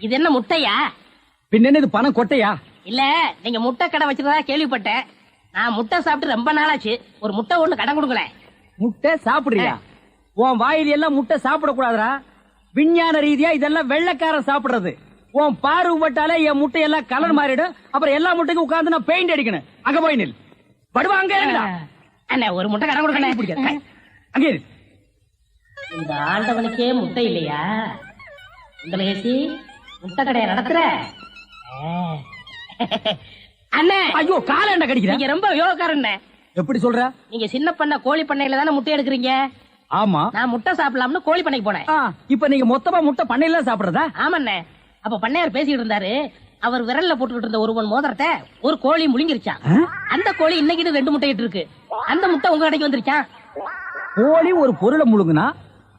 இது என்ன முட்டையா? பின்ன இது பணம் கொட்டையா? இல்ல நீங்க முட்டை கடை வச்சிருந்தா கேள்விப்பட்டேன். நான் முட்டை சாப்பிட்டு ரொம்ப நாளாச்சு. ஒரு முட்டை ஒண்ணு கடன் கொடுங்களேன். முட்டை சாப்பிடுறியா? உன் வாயில எல்லாம் முட்டை சாப்பிட கூடாதுடா. விஞ்ஞான ரீதியா இதெல்லாம் வெள்ளைக்காரன் சாப்பிடுறது. உன் பார்வைப்பட்டாலே என் முட்டையெல்லாம் கலர் மாறிடும். அப்புறம் எல்லா முட்டைக்கும் உட்கார்ந்து நான் பெயிண்ட் அடிக்கணும். அங்க போய் நில். படுவா அங்க இருடா. அண்ணே ஒரு முட்டை கடன் கொடுங்களேன். அங்க இரு. இந்த ஆண்டவனுக்கே முட்டை இல்லையா? இந்த லேசி முட்டை கடையை நடத்துற? அண்ணே ஐயோ காலண்ட கடிக்கிறேன். நீங்க ரொம்ப யோகக்காரன். எப்படி சொல்ற? நீங்க சின்ன பண்ண கோழி பண்ணையில தானே முட்டை எடுக்கிறீங்க? ஆமா. நான் முட்டை சாப்பிடலாம்னு கோழி பண்ணைக்கு போனேன். இப்ப நீங்க மொத்தமா முட்டை பண்ணையில சாப்பிடுறதா? ஆமாண்ணே. அப்ப பண்ணையார் பேசிட்டு இருந்தாரு. அவர் விரல்ல போட்டுக்கிட்டு இருந்த ஒருவன் மோதிரத்தை ஒரு கோழி முழுங்கிருச்சான். அந்த கோழி இன்னைக்கு 2 முட்டை இட்டு இருக்கு. அந்த முட்டை உங்க கடைக்கு வந்துருச்சான். கோழி ஒரு பொருளை முழுங்குனா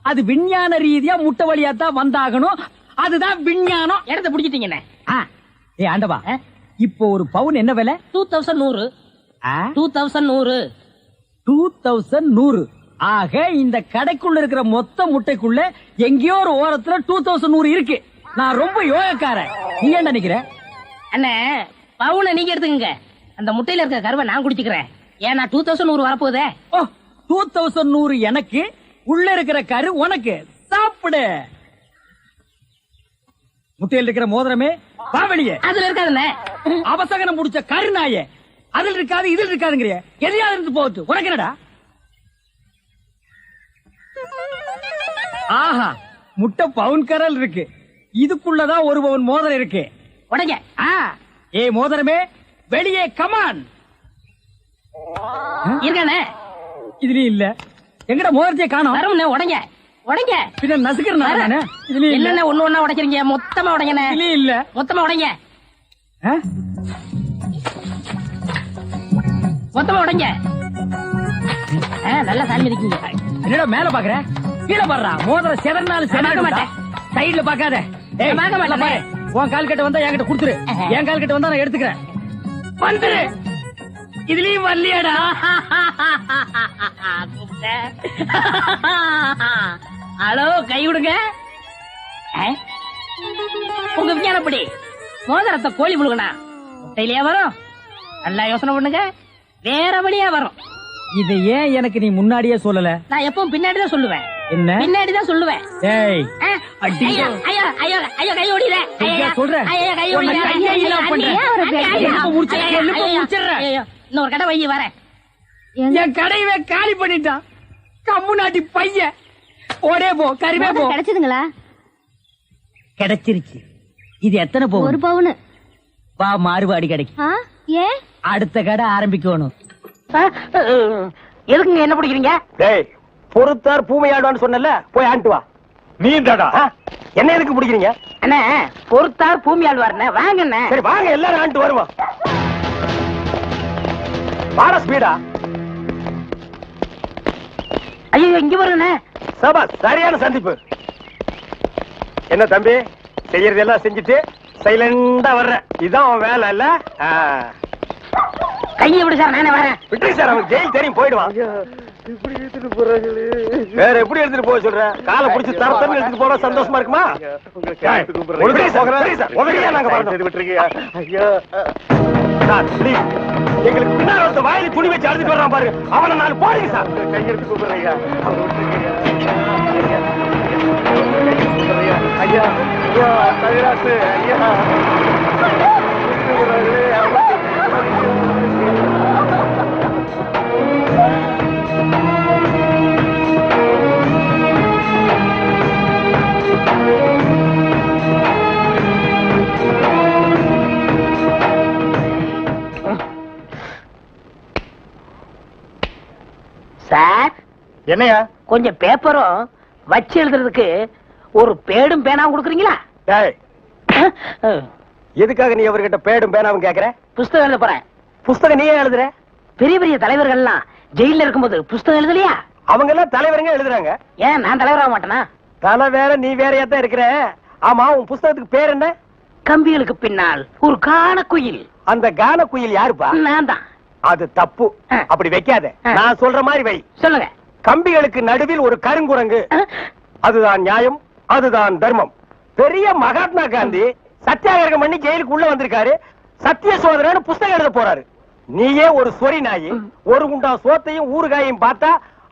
அது விஞ்ஞான ரீதியா முட்டை வழியா தான் வந்தாகணும். அதுதான் விஞ்ஞானம். இடத்த பிடிச்சிட்டீங்கண்ணே. ஏ ஆண்டவா, இப்போ ஒரு பவுன் என்ன விலை? 2100. 2100. 2100. ஆக இந்த கடைக்குள்ள இருக்கிற மொத்த முட்டைக்குள்ள எங்கேயோ ஒரு ஓரத்துல 2100 இருக்கு. நான் ரொம்ப யோகக்காரன். நீ என்ன நினைக்கிற? அண்ணே பவுனை நீங்க எடுத்துக்கங்க. அந்த முட்டையில இருக்க கருவை நான் குடிச்சுக்கிறேன். ஏன்னா 2100 வரப்போதே. 2100 எனக்கு, உள்ள இருக்கிற கரு உனக்கு. சாப்பிடு. முட்டையில் இருக்கிற மோதிரமே வா வெளியே. அதுல இருக்காதுண்ணே. அவசகனம் முடிச்ச கருநாயே. அதில் இருக்காது இதில் இருக்காதுங்கிறிய. எதையாவது இருந்து போகுது. உனக்கு என்னடா? ஆஹா, முட்டை பவுன் கரல் இருக்கு. இதுக்குள்ளதான் ஒரு பவுன் மோதிரம் இருக்கு. உடைங்க. ஏ மோதிரமே வெளியே கமான். இருக்கானே இதுலயும் இல்ல. எங்கட மோதிரத்தை காணோம். வரும்ண்ணே. உடைங்க உடைங்க. பின்ன நசுக்கிறேன். இதுலயும் இல்ல. என்னண்ணே ஒண்ணு ஒண்ணா உடைக்கிறீங்க? மொத்தமா உடைங்கண்ணே. இதுலயும் இல்ல. மொத்தமா உடைங்க. மொத்தமா உடைங்க. நல்லா சாமி இருக்கீங்க. என்னடா மேல பாக்குற? கீழே பாடுறா. மோதிரம் செதறினாலும் செதற மாட்டேன். சைடுல பாக்காத. உன் கால் கட்ட வந்தா என்கிட்ட குடுத்துரு. என் கால் கட்ட வந்தா நான் எடுத்துக்கிறேன். வந்துரு. இதுலயும் வரலையாடா? ஹலோ, கை விடுங்க. உங்க விஞ்ஞானப்படி மோதிரத்தை கோழி முழுகனா முட்டையிலேயே வரும்? நல்லா யோசனை பண்ணுங்க. வேற வழியா வரும். இதை ஏன் எனக்கு நீ முன்னாடியே சொல்லல? நான் எப்பவும் பின்னாடிதான் சொல்லுவேன். என்ன? பின்னாடிதான் சொல்லுவேன். ஏய் அடி. ஐயோ ஐயோ ஐயோ ஐயோ, கை ஓடில. ஐயா சொல்றேன். ஐயோ கை ஓடில. இன்னொரு கடை வைய வரேன். என் கடையவே காலி பண்ணிட்டான். கம்முனாட்டி பையன். ஓடே போ. கறிவே போ. கிடைச்சதுங்களா? கிடைச்சிருச்சு. இது எத்தனை பவுன்? 1 பவுன். வா மாறுபாடி கடைக்கு. ஏன்? அடுத்த கடை ஆரம்பிக்கணும். எதுக்குங்க என்ன பிடிக்கிறீங்க? டேய், பொறுத்தார் பூமையாடுவான்னு சொன்னல, போய் ஆண்டு வா. நீ இந்தடா. என்ன எதுக்கு பிடிக்கிறீங்க? அண்ணே பொறுத்தார் பூமி ஆழ்வார்ண்ணே. வாங்கண்ணே. சரி வாங்க, எல்லாரும் ஆண்டு வருவோம். வாடா ஸ்பீடா. ஐயோ இங்க வருங்கண்ணே. சபா, சரியான சந்திப்பு. என்ன தம்பி, செய்யறதெல்லாம் செஞ்சுட்டு சைலண்டா வர்ற. இதான் அவன் வேலை இல்ல? கையை விடு சார், நானே வரேன். விட்டு சார், அவன் ஜெயில் தெரியும், போயிடுவான். வேற எப்படி எடுத்துட்டு போக சொல்ற? காலை பிடிச்சி தரத்தன்னு எடுத்துட்டு போனா சந்தோஷமா இருக்குமா? எங்களுக்கு பின்னாடி ஒருத்த வாயில துணி வச்சு அழுதுட்டு வர்றான் பாரு, அவனை நான் போடுங்க சார். கையெடுத்து கூப்பிடுறீங்க. ஐயா ஐயா தவிராசு ஐயா. சார் என்னையா? கொஞ்சம் பேப்பரும் வச்சு எழுதுறதுக்கு ஒரு பேடும் பேனாவும் கொடுக்குறீங்களா? எதுக்காக நீ அவர்கிட்ட பேடும் பேனாவும் கேக்குற? புஸ்தகம் எழுத போறேன். புஸ்தகம் நீயே எழுதுற? பெரிய பெரிய தலைவர்கள் எல்லாம் ஜெயில இருக்கும்போது புஸ்தகம் எழுதலையா? அவங்க எல்லாம் தலைவருங்க எழுதுறாங்க. ஏன் நான் தலைவராக மாட்டேனா? தலை வேற நீ வேறையா தான் இருக்கிற. ஆமா, உன் புஸ்தகத்துக்கு பேர் என்ன? கம்பிகளுக்கு பின்னால் ஒரு கானக்குயில். அந்த கானக்குயில் யாருப்பா? நான் தான். அது தப்பு. அப்படி வைக்காத. நான் சொல்ற மாதிரி வை. சொல்லுங்க. கம்பிகளுக்கு நடுவில் ஒரு கருங்குரங்கு. அதுதான் நியாயம், அதுதான் தர்மம். பெரிய மகாத்மா காந்தி சத்தியாகிரகம் பண்ணி ஜெயிலுக்கு உள்ள வந்திருக்காரு. சத்திய சோதரன்னு புஸ்தகம் எழுத போறாரு. நீயே ஒரு சொரி நாயி, ஒரு குண்டா சோத்தையும் ஊறுகாயையும் பார்த்தா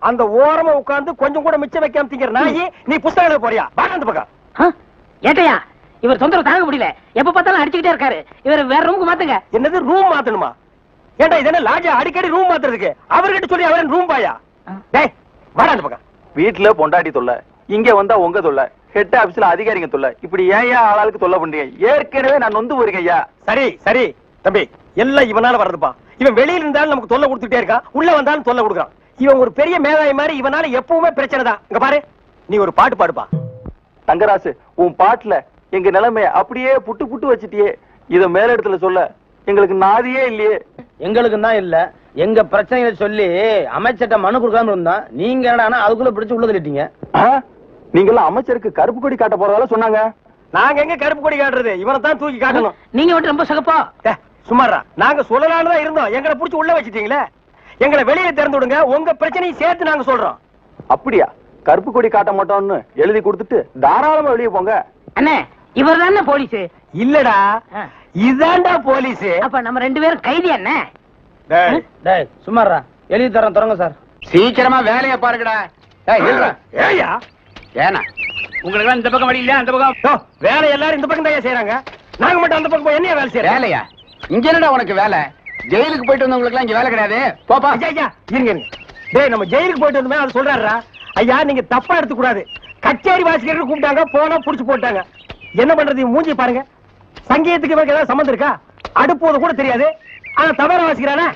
அந்த ஓரமா உட்கார்ந்து கொஞ்சம் கூட மிச்சம் வைக்காம திங்கிற நாயி, நீ புஸ்தகம் எழுத போறியா? அந்த பக்கம் ஏட்டையா, இவர் தொந்தரவு தாங்க முடியல. எப்ப பார்த்தாலும் அடிச்சுக்கிட்டே இருக்காரு. இவர் வேற ரூமுக்கு மாத்துங்க. என்னது ரூம் மாத்தணுமா? ஏண்டா இது என்ன லாட்ஜா அடிக்கடி ரூம் மாத்துறதுக்கு? அவர்கிட்ட சொல்லி அவரே ரூம் பாயா? டேய் வாடா அந்த பக்கம். வீட்டுல பொண்டாட்டி தொல்லை, இங்க வந்தா உங்க தொல்லை, ஹெட் ஆபீஸ்ல அதிகாரிங்க தொல்லை, இப்படி ஏன் ஆளாளுக்கு தொல்லை பண்றீங்க? ஏற்கனவே நான் நொந்து போறேன் ஐயா. சரி சரி தம்பி, எல்லாம் இவனால வர்றதுப்பா. இவன் வெளியில இருந்தாலும் நமக்கு தொல்லை கொடுத்துட்டே இருக்கான், உள்ள வந்தாலும் தொல்லை கொடுக்குறான். இவன் ஒரு பெரிய மேதாவி மாதிரி, இவனால எப்பவுமே பிரச்சனை தான். இங்க பாரு, நீ ஒரு பாட்டு பாடுப்பா. தங்கராசு, உன் பாட்டுல எங்க நிலைமைய அப்படியே புட்டு புட்டு வச்சிட்டியே. இத மேல இடத்துல சொல்ல எங்களுக்கு நாதியே இல்லையே. எங்களுக்கு தான் இல்ல, எங்க பிரச்சனைகளை சொல்லி அமைச்சர்ட்ட மனு கொடுக்காம இருந்தா நீங்க என்னடா அதுக்குள்ள பிடிச்சு உள்ள தள்ளிட்டீங்க. நீங்க எல்லாம் அமைச்சருக்கு கருப்பு கொடி காட்ட போறதால சொன்னாங்க. நாங்க எங்க கருப்பு கொடி காட்டுறது? இவனை தான் தூக்கி காட்டணும். நீங்க மட்டும் ரொம்ப சகப்பா. சும்மாரா, நாங்க சொல்லலாம்னு தான் இருந்தோம். எங்களை புடிச்சு உள்ள வச்சிட்டீங்களே. எங்களை வெளியே திறந்து விடுங்க, உங்க பிரச்சனையை சேர்த்து நாங்க சொல்றோம். அப்படியா? கருப்பு கொடி காட்ட மாட்டோம்னு எழுதி கொடுத்துட்டு தாராளமா வெளியே போங்க. அண்ணே, இவர் தானே போலீஸ்? இல்லடா, இதாண்டா போலீஸ். அப்ப நம்ம 2 பேரும் கைதி அண்ணே. டேய் சும்மாரா, எழுதி தரேன் தொடங்க சார். சீக்கிரமா வேலையை பாருங்கடா. ஏயா ஏனா உங்களுக்கு இந்த பக்கம் வழி இல்ல, அந்த பக்கம் வேலை எல்லாரும் இந்த பக்கம் தான் செய்யறாங்க. நாங்க மட்டும் அந்த பக்கம் போய் என்ன வேலை செய்யறோம்? வேலையா? இங்க என்னடா உனக்கு வேலை? ஜெயிலுக்கு போயிட்டு வந்தவங்களுக்கு எல்லாம் இங்க வேலை கிடையாது. போப்பா. ஐயா இருங்க. டேய், நம்ம ஜெயிலுக்கு போயிட்டு வந்தோமே, அது சொல்றாருடா. ஐயா நீங்க தப்பா எடுத்து கூடாது. கச்சேரி வாசிக்கிறதுக்கு கூப்பிட்டாங்க, போனா புடிச்சு போட்டாங்க. என்ன பண்றது? மூஞ்சி பாருங்க. சங்கீதத்துக்கு இவருக்கு ஏதாவது சம்பந்தம் இருக்கா? அடுப்போது கூட தெரியாது, ஆனா தபேலா வாசிக்கிறானே.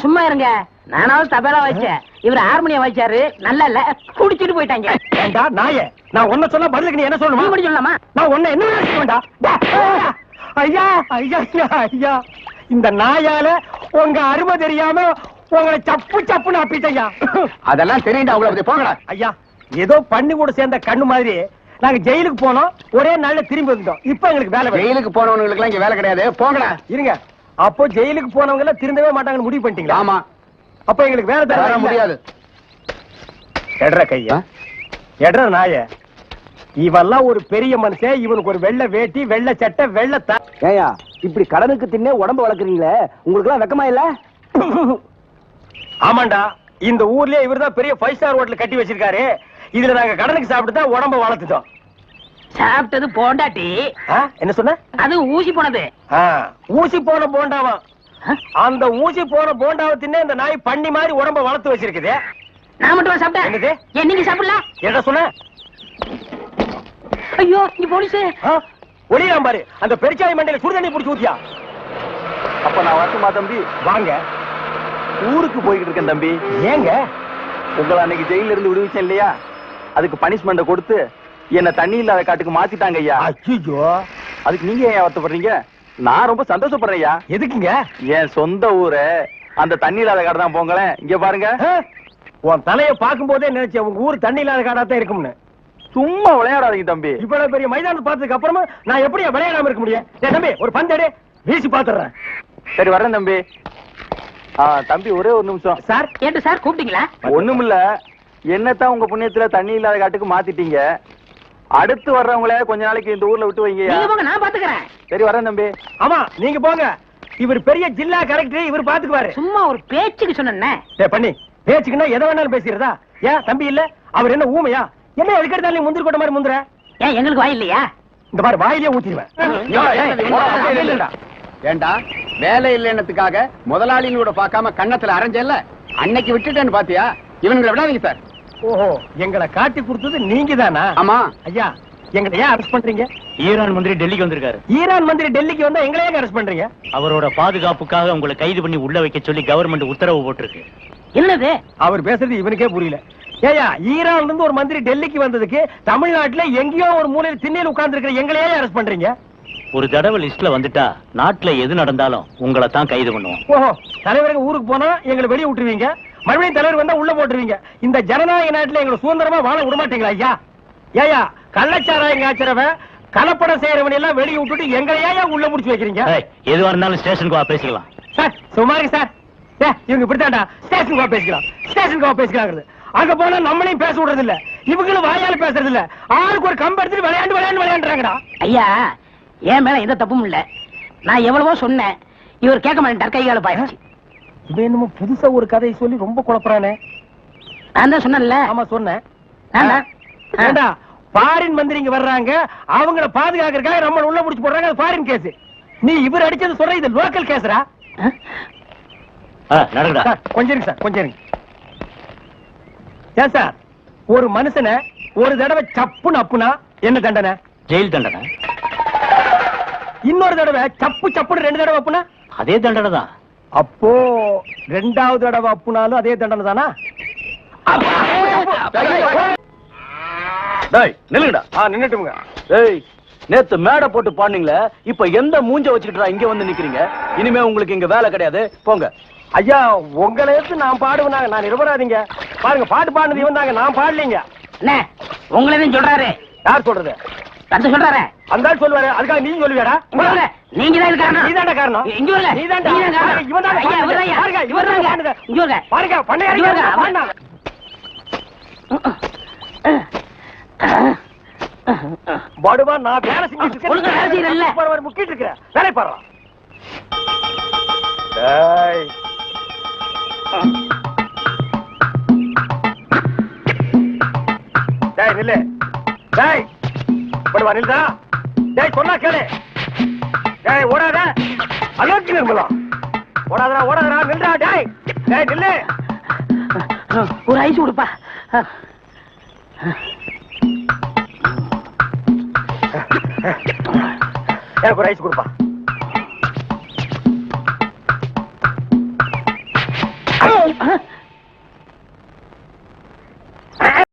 சும்மா இருங்க, நானாவது தபேலா வாய்ச்சேன், இவர் ஹார்மோனியம் வாய்ச்சாரு. நல்லா இல்ல, குடிச்சிட்டு போயிட்டாங்க. ஏண்டா நாயே, நான் ஒன்ன சொன்னா பதிலுக்கு நீ என்ன சொல்லணுமா? நீ மட்டும் சொல்லலாமா? நான் ஒன்ன என்ன வேண்டா. ஐயா ஐயா ஐயா, இந்த நாயால உங்க அருமை தெரியாம உங்களை சப்பு சப்புன்னு அப்பிட்டையா. அதெல்லாம் தெரியும்டா, அவ்வளவு போங்கடா. ஐயா, ஏதோ பண்ணி கூட சேர்ந்த கண்ணு மாதிரி நாங்க ஜெயிலுக்கு போனோம், ஒரே நாள்ல திரும்பி வந்துட்டோம். இப்ப எங்களுக்கு வேலை. ஜெயிலுக்கு போனவங்களுக்கு எல்லாம் இங்க வேலை கிடையாது, போங்கடா. இருங்க, அப்போ ஜெயிலுக்கு போனவங்க எல்லாம் திருந்தவே மாட்டாங்கன்னு முடிவு பண்ணிட்டீங்களா? ஆமா. அப்ப எங்களுக்கு வேலை தர முடியாது. எட்ற கையா, எட்ற நாய. இவெல்லாம் ஒரு பெரிய மனுஷன், இவனுக்கு ஒரு வெள்ளை வேட்டி, வெள்ளை சட்டை, வெள்ளை ஏயா இப்படி கடனுக்கு தின்னே உடம்ப வளர்க்குறீங்களே, உங்களுக்கு எல்லாம் வெக்கமா இல்ல? ஆமாண்டா, இந்த ஊர்லயே இவர்தான் பெரிய 5 ஸ்டார் ஹோட்டல் கட்டி வச்சிருக்காரு. இதுல நாங்க கடனுக்கு சாப்பிட்டு தான் உடம்ப வளர்த்துட்டோம். சாப்பிட்டது போண்டாட்டி. என்ன சொன்ன? அது ஊசி போனது. ஊசி போன போண்டாவா? அந்த ஊசி போன போண்டாவை தின்னே இந்த நாய் பண்ணி மாதிரி உடம்ப வளர்த்து வச்சிருக்குது. நான் மட்டும் சாப்பிட்டேன். என்னது? ஏன் நீங்க சாப்பிடலாம்? என்ன சொன்ன? ஐயோ, இங்க போலீஸ். ஒளியாம் பாரு, அந்த பெருச்சாய் மண்டையில சுடுதண்ணி புடிச்சு ஊத்தியா. அப்ப நான் வரட்டுமா தம்பி? வாங்க. ஊருக்கு போய்கிட்டு இருக்கேன் தம்பி. ஏங்க? உங்களை அன்னைக்கு ஜெயில இருந்து விடுவிச்சேன் இல்லையா, அதுக்கு பனிஷ்மெண்ட கொடுத்து என்ன தண்ணி இல்லாத காட்டுக்கு மாத்திட்டாங்க ஐயா. ஐயோ, அதுக்கு நீங்க ஏன் வருத்தப்படுறீங்க? நான் ரொம்ப சந்தோஷப்படுறேன் ஐயா. எதுக்குங்க? என் சொந்த ஊரு அந்த தண்ணி இல்லாத காடு தான். போங்களேன், இங்க பாருங்க. உன் தலைய பாக்கும் போதே நினைச்சேன் உங்க ஊர் தண்ணி இல்லாத காடாத்தான் இருக்கும்னு. சும்மா விளையாடாதீங்க தம்பி. இவ்வளவு பெரிய மைதானத்தை பார்த்ததுக்கு அப்புறமா நான் எப்படி விளையாடாம இருக்க முடியும்? தம்பி, ஒரு பந்தேடு வீசி பாத்துறேன். சரி வரேன் தம்பி. தம்பி ஒரே ஒரு நிமிஷம். சார். ஏட்டு சார் கூப்பிட்டீங்களா? ஒண்ணுமில்ல, என்னத்தான் உங்க புண்ணியத்துல தண்ணி இல்லாத காட்டுக்கு மாத்திட்டீங்க. அடுத்து வர்றவங்கள கொஞ்ச நாளைக்கு இந்த ஊர்ல விட்டு வைங்க. நீங்க போங்க, நான் பாத்துக்கிறேன். சரி வரேன் தம்பி. ஆமா, நீங்க போங்க. இவர் பெரிய ஜில்லா கலெக்டர், இவர் பாத்துக்குவாரு. சும்மா ஒரு பேச்சுக்கு சொன்னேன். பண்ணி பேச்சுக்குன்னா எதை வேணாலும் பேசிடுறதா? ஏன் தம்பி இல்ல? அவர் என்ன ஊமையா? என்ன எதுக்கெடுத்தாலும் முந்திரி கொட்ட மாதிரி முந்துற? ஏன் எங்களுக்கு வாய் இல்லையா? இந்த மாதிரி வாயிலே ஊத்திடுவேன். ஏண்டா வேலை இல்லைன்னதுக்காக முதலாளின்னு கூட பார்க்காம கண்ணத்துல அரைஞ்சல்ல, அன்னைக்கு விட்டுட்டேன்னு பாத்தியா? இவங்களை விடாதீங்க சார். ஓஹோ, எங்களை காட்டி கொடுத்தது நீங்க தானா? ஆமா ஐயா, எங்களை ஏன் அரெஸ்ட் பண்றீங்க? ஈரான் மந்திரி டெல்லிக்கு வந்திருக்காரு. ஈரான் மந்திரி டெல்லிக்கு வந்தா எங்களை ஏன் அரெஸ்ட் பண்றீங்க? அவரோட பாதுகாப்புக்காக உங்களை கைது பண்ணி உள்ள வைக்க சொல்லி கவர்மெண்ட் உத்தரவு போட்டிருக்கு. என்னது? அவர் பேசுறது இவனுக்கே புரியல. ஏயா, ஈரான்ல இருந்து ஒரு மந்திரி டெல்லிக்கு வந்ததுக்கு தமிழ்நாட்டுல எங்கேயோ ஒரு மூலையில் திண்ணையில் உட்கார்ந்து இருக்கிற எங்களையே அரெஸ்ட் பண்றீங்க? ஒரு தடவை லிஸ்ட்ல வந்துட்டா நாட்டுல எது நடந்தாலும் உங்களை தான் கைது பண்ணுவோம். ஓஹோ, தலைவருக்கு ஊருக்கு போனா எங்களை வெளியே விட்டுருவீங்க, மறுபடியும் தலைவர் வந்தா உள்ள போட்டுருவீங்க. இந்த ஜனநாயக நாட்டுல எங்களை சுதந்திரமா வாழ விட மாட்டீங்களா ஐயா? ஏயா, கள்ளச்சாராயம் காய்ச்சறவன் கலப்படம் செய்யறவன் எல்லாம் வெளியே விட்டுட்டு எங்களையா உள்ள முடிச்சு வைக்கிறீங்க? எதுவா இருந்தாலும் ஸ்டேஷனுக்கு வா பேசிக்கலாம். சார் சுமாரி சார், இவங்க இப்படித்தான்டா ஸ்டேஷனுக்கு வா பேசிக்கலாம், ஸ்டேஷனுக்கு வா பேசிக்கலாம். அங்க போனா நம்மளையும் பேச விடுறது இல்ல. இவங்களும் வாயால பேசுறது இல்ல, ஆளுக்கு ஒரு கம்பு எடுத்துட்டு விளையாண்டுறாங்கடா. ஐயா என் மேல எந்த தப்பும் இல்ல. நான் எவ்வளவோ சொன்னேன், இவர் கேட்க மாட்டேன், கைகால பாயிடுச்சு. இவன் என்னமோ புதுசா ஒரு கதையை சொல்லி ரொம்ப குழப்பறானே. நான் தான் சொன்னேன்ல. ஆமா சொன்னேன். நான் ஏண்டா பாரின் மந்திரி இங்க வர்றாங்க, அவங்கள பாதுகாக்கிறதுக்காக நம்ம உள்ள முடிச்சு போடுறாங்க, அது பாரின் கேஸ். நீ இவர் அடிச்சது சொல்ற, இது லோக்கல் கேஸ்ரா. நடக்குடா. சார் கொஞ்சம் இருங்க சார், கொஞ்சம் இருங்க. ஏன் சார் ஒரு மனுஷனை ஒரு தடவை சப்புன்னு அப்புனா என்ன தண்டனை? ஜெயில் தண்டனை. இன்னொரு தடவை சப்புன்னு 2 தடவை அப்புனா அதே தண்டனை தான். அப்போ 2வது தடவை அப்புனாலும் அதே தண்டனை தானா? டேய் நில்லுங்கடா. நின்னுட்டுங்க. டேய் நேத்து மேடை போட்டு பாடுனீங்களே, இப்ப எந்த மூஞ்ச வச்சுக்கிட்டா இங்க வந்து நிக்கிறீங்க? இனிமே உங்களுக்கு இங்க வேலை கிடையாது, போங்க. ஐயா உங்களை எடுத்து நான் பாடுவேனாங்க, நான் நிரபராதீங்க. பாருங்க பாட்டு பாடுனது இவன் தாங்க, நான் பாடலீங்க. என்ன உங்களதான் சொல்றாரு? யார் சொல்றது? அந்த சொல்றாரு. அந்த ஆள் சொல்லுவாரு, அதுக்காக நீ சொல்லுவியாடா? நீங்க தான் இது காரணம். நீதான்டா காரணம். இங்க வரல. நீதான்டா. நீதான் காரணம். இவன் தான் ஐயா, இவர் தான். பாருங்க, இவர் இவன் தான். தான். இங்க வரல. பாருங்க பண்ணையாரி இங்க வரல. பாருங்க. படுவா நான் வேலை செஞ்சுட்டு ஒழுங்கா வேலை செய்யறல்ல. இருக்கேன், முக்கிட்டு இருக்கிறேன், வேலை பாரு. டேய் டேய் நில்லு. டேய் படுவா நில்லுடா. டேய் சொன்னா கேளு. டேய் ஓடாத. அலோக்கி நிர்மலா. ஓடாதடா நில்லுடா. டேய் டேய் நில்லு. ஒரு ஐஸ் கொடுப்பா. எனக்கு ஒரு ஐஸ் கொடுப்பா.